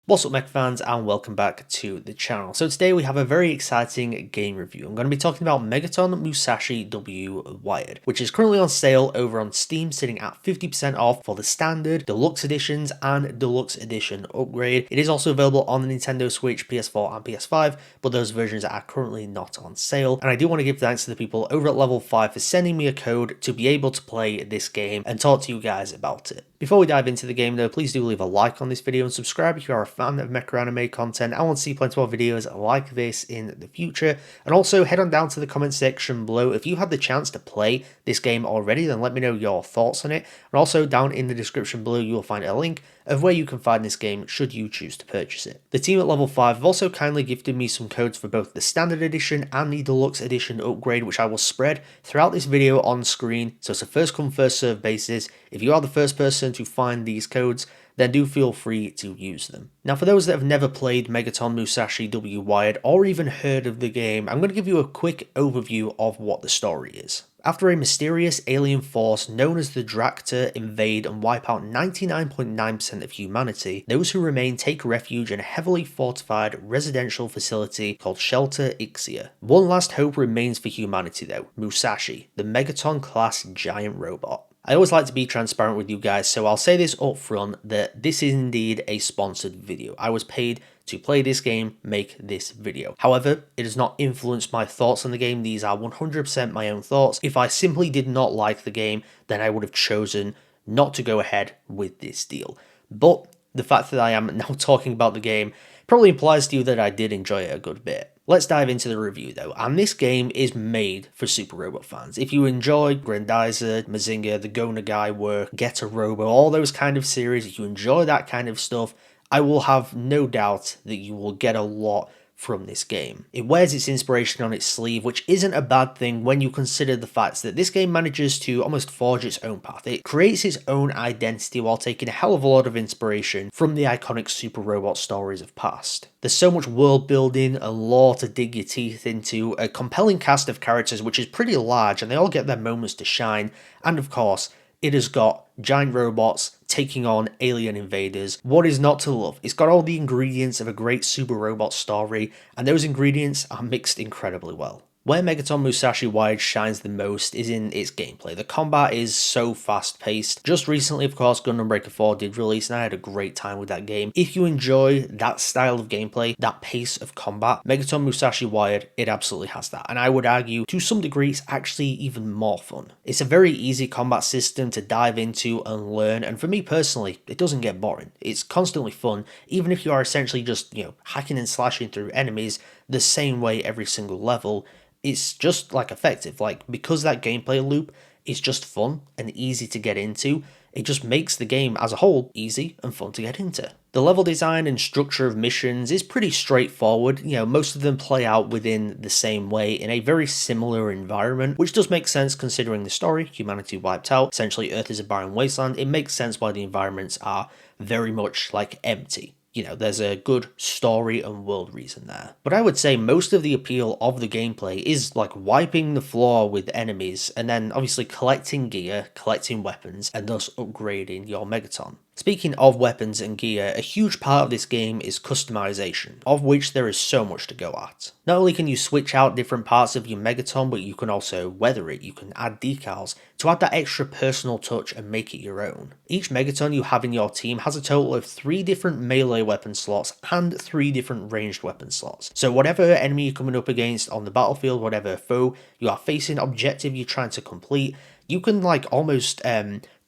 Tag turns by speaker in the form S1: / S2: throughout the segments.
S1: What's up, Mech fans, and welcome back to the channel. So today we have a very exciting game review. I'm going to be talking about Megaton Musashi W Wired, which is currently on sale over on Steam, sitting at 50% off for the standard, deluxe editions, and deluxe edition upgrade. It is also available on the Nintendo Switch, PS4, and PS5, but those versions are currently not on sale. And I do want to give thanks to the people over at Level 5 for sending me a code to be able to play this game and talk to you guys about it. Before we dive into the game though, please do leave a like on this video and subscribe if you are a fan of mecha anime content and want to see plenty more videos like this in the future. And also head on down to the comment section below. If you had the chance to play this game already, then let me know your thoughts on it. And also down in the description below you will find a link of where you can find this game should you choose to purchase it. The team at Level 5 have also kindly gifted me some codes for both the standard edition and the deluxe edition upgrade, which I will spread throughout this video on screen, so it's a first come first serve basis. If you are the first person to find these codes, then do feel free to use them. Now for those that have never played Megaton Musashi W Wired or even heard of the game, I'm going to give you a quick overview of what the story is. After a mysterious alien force known as the Dracta invade and wipe out 99.9% of humanity, those who remain take refuge in a heavily fortified residential facility called Shelter Ixia. One last hope remains for humanity though, Musashi, the Megaton class giant robot. I always like to be transparent with you guys, so I'll say this up front that this is indeed a sponsored video. I was paid to play this game, make this video. However, it has not influenced my thoughts on the game. These are 100% my own thoughts. If I simply did not like the game, then I would have chosen not to go ahead with this deal. But the fact that I am now talking about the game probably implies to you that I did enjoy it a good bit. Let's dive into the review though, and this game is made for Super Robot fans. If you enjoy Grendizer, Mazinger, the Go Nagai work, Get a Robo, all those kind of series, if you enjoy that kind of stuff, I will have no doubt that you will get a lot from this game. It wears its inspiration on its sleeve, which isn't a bad thing when you consider the fact that this game manages to almost forge its own path. It creates its own identity while taking a hell of a lot of inspiration from the iconic Super Robot stories of past. There's so much world building and lore to dig your teeth into, a compelling cast of characters which is pretty large and they all get their moments to shine, and of course, it has got giant robots taking on alien invaders. What is not to love? It's got all the ingredients of a great Super Robot story, and those ingredients are mixed incredibly well. Where Megaton Musashi Wired shines the most is in its gameplay. The combat is so fast paced. Just recently, of course, Gundam Breaker 4 did release and I had a great time with that game. If you enjoy that style of gameplay, that pace of combat, Megaton Musashi Wired, it absolutely has that. And I would argue, to some degree, it's actually even more fun. It's a very easy combat system to dive into and learn, and for me personally, it doesn't get boring. It's constantly fun, even if you are essentially just, hacking and slashing through enemies the same way every single level. It's just effective, because that gameplay loop is just fun and easy to get into, it just makes the game as a whole easy and fun to get into. The level design and structure of missions is pretty straightforward. Most of them play out within the same way in a very similar environment, which does make sense considering the story. Humanity wiped out, essentially Earth is a barren wasteland. It makes sense why the environments are very much empty. There's a good story and world reason there. But I would say most of the appeal of the gameplay is wiping the floor with enemies and then obviously collecting gear, collecting weapons, and thus upgrading your Megaton. Speaking of weapons and gear, a huge part of this game is customization, of which there is so much to go at. Not only can you switch out different parts of your Megaton, but you can also weather it, you can add decals to add that extra personal touch and make it your own. Each Megaton you have in your team has a total of 3 different melee weapon slots and 3 different ranged weapon slots. So whatever enemy you're coming up against on the battlefield, whatever foe you are facing, objective you're trying to complete, you can almost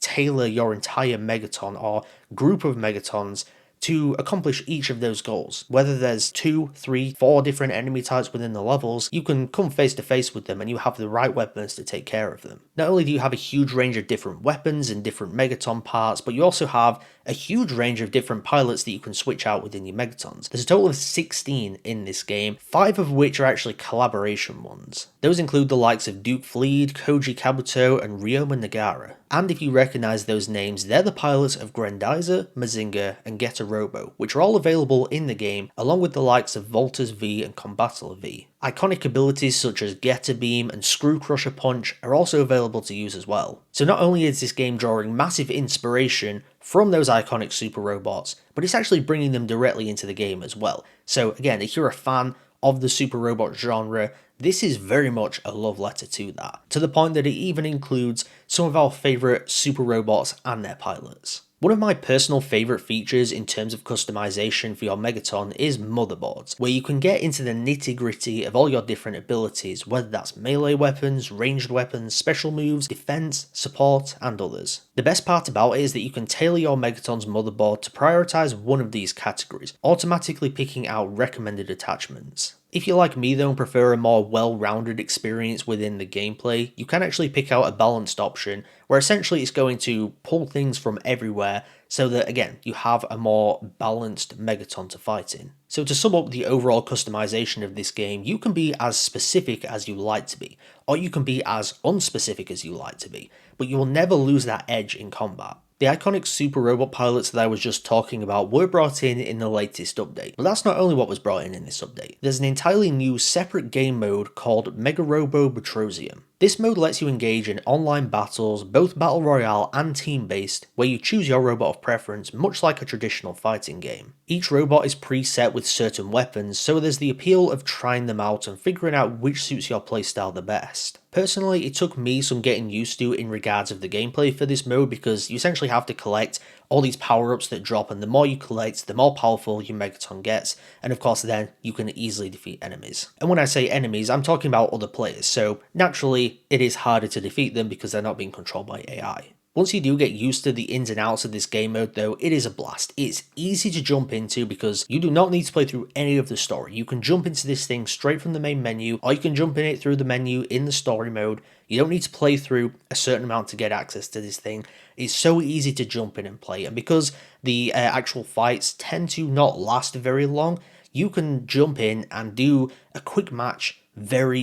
S1: tailor your entire Megaton or group of Megatons to accomplish each of those goals. Whether there's 2, 3, 4 different enemy types within the levels, you can come face to face with them and you have the right weapons to take care of them. Not only do you have a huge range of different weapons and different Megaton parts, but you also have a huge range of different pilots that you can switch out within your Megatons. There's a total of 16 in this game, 5 of which are actually collaboration ones. Those include the likes of Duke Fleed, Koji Kabuto, and Ryoma Nagara. And if you recognize those names, they're the pilots of Grendizer, Mazinger, and Get a Robo, which are all available in the game, along with the likes of Voltas V and Combattler V. Iconic abilities such as Getter Beam and Screw Crusher Punch are also available to use as well. So not only is this game drawing massive inspiration from those iconic super robots, but it's actually bringing them directly into the game as well. So again, if you're a fan of the super robot genre, this is very much a love letter to that, to the point that it even includes some of our favourite super robots and their pilots. One of my personal favourite features in terms of customization for your Megaton is motherboards, where you can get into the nitty gritty of all your different abilities, whether that's melee weapons, ranged weapons, special moves, defense, support, and others. The best part about it is that you can tailor your Megaton's motherboard to prioritize one of these categories, automatically picking out recommended attachments. If you're like me though and prefer a more well-rounded experience within the gameplay, you can actually pick out a balanced option where essentially it's going to pull things from everywhere so that again, you have a more balanced Megaton to fight in. So to sum up the overall customization of this game, you can be as specific as you like to be, or you can be as unspecific as you like to be, but you will never lose that edge in combat. The iconic super robot pilots that I was just talking about were brought in the latest update, but that's not only what was brought in this update. There's an entirely new separate game mode called megarobo batroseum. This mode lets you engage in online battles, both battle royale and team based, where you choose your robot of preference much like a traditional fighting game. Each robot is preset with certain weapons, so there's the appeal of trying them out and figuring out which suits your playstyle the best. Personally, it took me some getting used to in regards of the gameplay for this mode because you essentially have to collect all these power-ups that drop, and the more you collect, the more powerful your Megaton gets, and of course then you can easily defeat enemies. And when I say enemies, I'm talking about other players, so naturally it is harder to defeat them because they're not being controlled by AI. Once you do get used to the ins and outs of this game mode though, it is a blast. It's easy to jump into because you do not need to play through any of the story. You can jump into this thing straight from the main menu, or you can jump in it through the menu in the story mode. You don't need to play through a certain amount to get access to this thing. It's so easy to jump in and play, and because the actual fights tend to not last very long, you can jump in and do a quick match very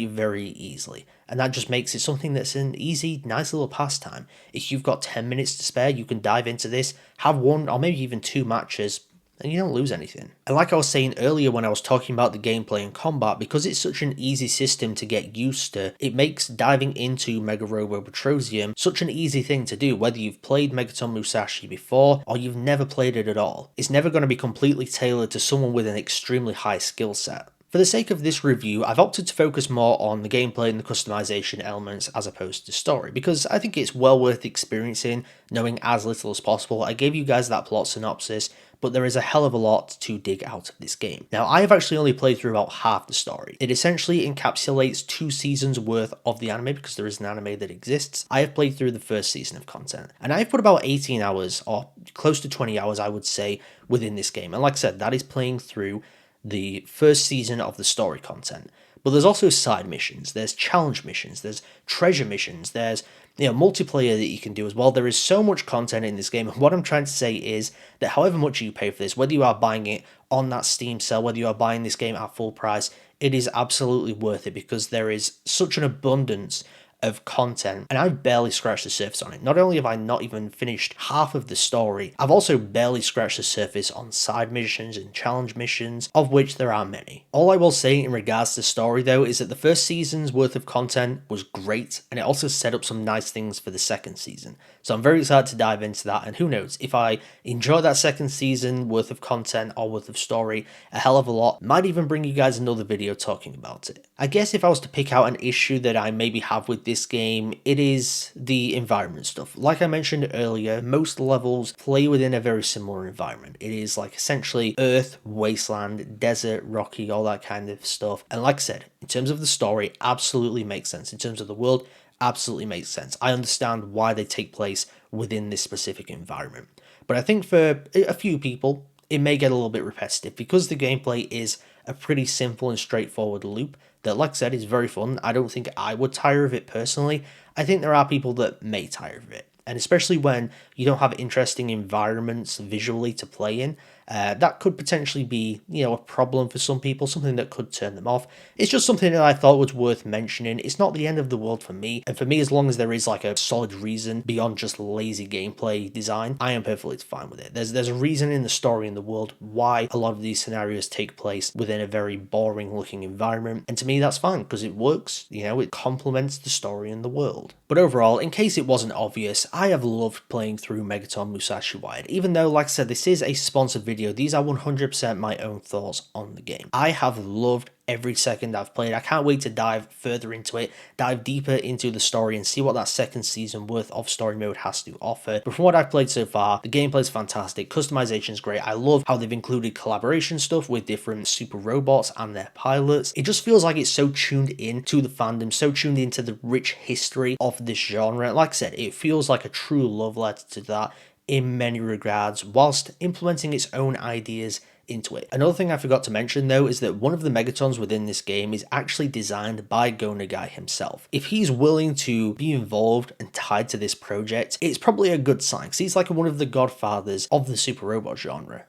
S1: easily. And that just makes it something that's an easy, nice little pastime. If you've got 10 minutes to spare, you can dive into this, have one or maybe even two matches, and you don't lose anything. And like I was saying earlier when I was talking about the gameplay and combat, because it's such an easy system to get used to, it makes diving into megarobo batroseum such an easy thing to do, whether you've played Megaton Musashi before or you've never played it at all. It's never going to be completely tailored to someone with an extremely high skill set. For the sake of this review, I've opted to focus more on the gameplay and the customization elements as opposed to story, because I think it's well worth experiencing, knowing as little as possible. I gave you guys that plot synopsis, but there is a hell of a lot to dig out of this game. Now, I have actually only played through about half the story. It essentially encapsulates 2 seasons worth of the anime, because there is an anime that exists. I have played through the first season of content, and I've put about 18 hours, or close to 20 hours, I would say, within this game. And like I said, that is playing through the first season of the story content. But there's also side missions, there's challenge missions, there's treasure missions, there's multiplayer that you can do as well. There is so much content in this game, and what I'm trying to say is that however much you pay for this, whether you are buying it on that Steam sale, whether you are buying this game at full price, it is absolutely worth it because there is such an abundance of content, and I've barely scratched the surface on it. Not only have I not even finished half of the story, I've also barely scratched the surface on side missions and challenge missions, of which there are many. All I will say in regards to story though is that the first season's worth of content was great, and it also set up some nice things for the second season. So I'm very excited to dive into that, and who knows, if I enjoy that second season worth of content or worth of story a hell of a lot, might even bring you guys another video talking about it. I guess if I was to pick out an issue that I maybe have with this game, it is the environment stuff. Like I mentioned earlier, most levels play within a very similar environment. It is like essentially earth, wasteland, desert, rocky, all that kind of stuff. And like I said, in terms of the story, absolutely makes sense. In terms of the world, absolutely makes sense. I understand why they take place within this specific environment. But I think for a few people, it may get a little bit repetitive because the gameplay is a pretty simple and straightforward loop that, like I said, is very fun. I don't think I would tire of it personally. I think there are people that may tire of it. And especially when you don't have interesting environments visually to play in, that could potentially be, a problem for some people, something that could turn them off. It's just something that I thought was worth mentioning. It's not the end of the world for me, and for me, as long as there is like a solid reason beyond just lazy gameplay design, I am perfectly fine with it. There's a reason in the story in the world why a lot of these scenarios take place within a very boring looking environment, and to me that's fine because it works, it complements the story and the world. But overall, in case it wasn't obvious, I have loved playing through Megaton Musashi Wired. Even though, like I said, this is a sponsored video, these are 100% my own thoughts on the game. I have loved every second I've played. I can't wait to dive further into it, dive deeper into the story and see what that second season worth of story mode has to offer. But from what I've played so far, the gameplay is fantastic, customization is great. I love how they've included collaboration stuff with different super robots and their pilots. It just feels like it's so tuned in to the fandom, so tuned into the rich history of this genre. Like I said, it feels like a true love letter to that in many regards, whilst implementing its own ideas into it. Another thing I forgot to mention though is that one of the Megatons within this game is actually designed by Go Nagai himself. If he's willing to be involved and tied to this project, it's probably a good sign because he's like one of the godfathers of the super robot genre.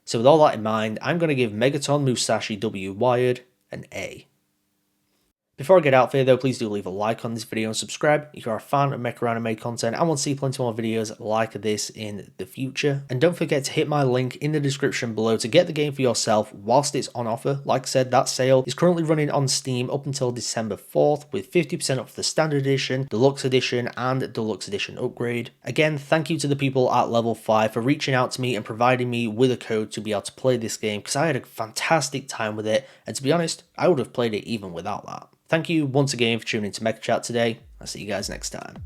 S1: So with all that in mind, I'm going to give Megaton Musashi W Wired an A. Before I get out there though, please do leave a like on this video and subscribe if you're a fan of mecha anime content and want to see plenty more videos like this in the future. And don't forget to hit my link in the description below to get the game for yourself whilst it's on offer. Like I said, that sale is currently running on Steam up until December 4th with 50% off the standard edition, deluxe edition and deluxe edition upgrade. Again, thank you to the people at Level 5 for reaching out to me and providing me with a code to be able to play this game because I had a fantastic time with it, and to be honest, I would have played it even without that. Thank you once again for tuning into Mecha Chat today. I'll see you guys next time.